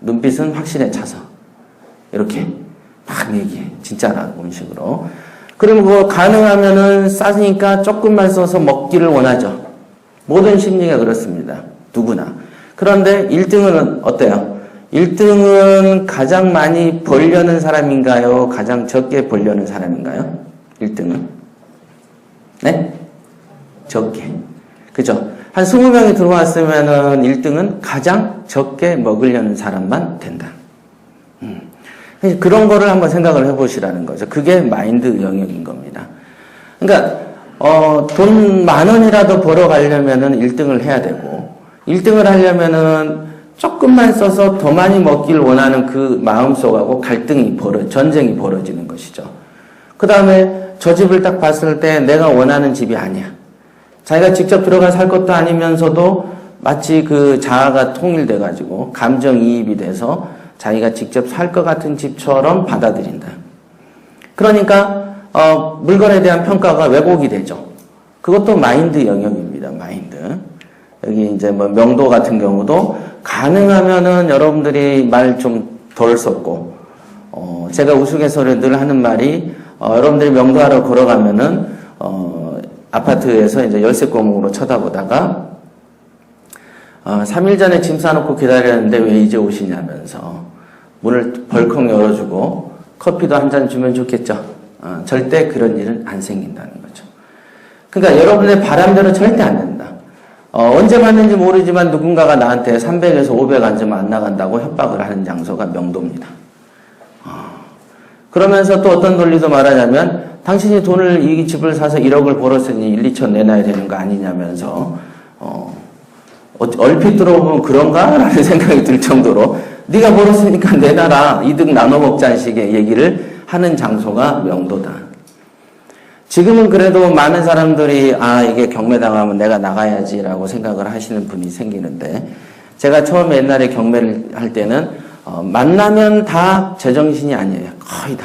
눈빛은 확실해 차서 이렇게 막 얘기해. 진짜라고 음식으로. 그럼 그거 가능하면은 싸니까 조금만 써서 먹기를 원하죠. 모든 심리가 그렇습니다. 누구나. 그런데 1등은 어때요? 1등은 가장 많이 벌려는 사람인가요? 가장 적게 벌려는 사람인가요? 1등은? 네? 적게. 그죠? 한 20명이 들어왔으면은 1등은 가장 적게 먹으려는 사람만 된다. 그런 거를 한번 생각을 해보시라는 거죠. 그게 마인드 영역인 겁니다. 그러니까, 돈 10,000원이라도 벌어가려면은 1등을 해야 되고, 1등을 하려면은 조금만 써서 더 많이 먹기를 원하는 그 마음속하고 전쟁이 벌어지는 것이죠. 그 다음에 저 집을 딱 봤을 때 내가 원하는 집이 아니야. 자기가 직접 들어가 살 것도 아니면서도 마치 그 자아가 통일돼가지고 감정이입이 돼서 자기가 직접 살 것 같은 집처럼 받아들인다. 그러니까 물건에 대한 평가가 왜곡이 되죠. 그것도 마인드 영역입니다. 마인드. 여기 이제 명도 같은 경우도 가능하면은 여러분들이 말 좀 덜 썼고, 제가 우스갯소리로 늘 하는 말이, 여러분들이 명도하러 걸어가면은, 아파트에서 이제 열쇠 구멍으로 쳐다보다가, 3일 전에 짐 싸놓고 기다렸는데 왜 이제 오시냐면서, 문을 벌컥 열어주고, 커피도 한 잔 주면 좋겠죠. 절대 그런 일은 안 생긴다는 거죠. 그러니까 여러분의 바람대로 절대 안 된다. 언제 받는지 모르지만 누군가가 나한테 300에서 500 앉으면 안 나간다고 협박을 하는 장소가 명도입니다. 그러면서 또 어떤 논리도 말하냐면 당신이 돈을 이 집을 사서 1억을 벌었으니 1, 2천 내놔야 되는 거 아니냐면서 얼핏 들어보면 그런가? 라는 생각이 들 정도로 네가 벌었으니까 내놔라. 이득 나눠 먹자는 식의 얘기를 하는 장소가 명도다. 지금은 그래도 많은 사람들이 이게 경매당하면 내가 나가야지라고 생각을 하시는 분이 생기는데, 제가 처음에 옛날에 경매를 할 때는 만나면 다 제정신이 아니에요. 거의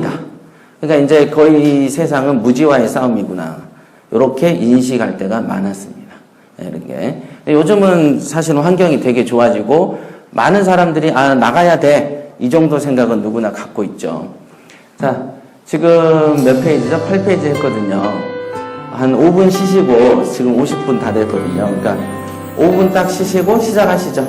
다. 그러니까 이제 거의 세상은 무지와의 싸움이구나. 이렇게 인식할 때가 많았습니다. 이렇게. 요즘은 사실은 환경이 되게 좋아지고 많은 사람들이 나가야 돼. 이 정도 생각은 누구나 갖고 있죠. 자, 지금 몇 페이지죠? 8페이지 했거든요. 한 5분 쉬시고 지금 50분 다 됐거든요. 그러니까 5분 딱 쉬시고 시작하시죠.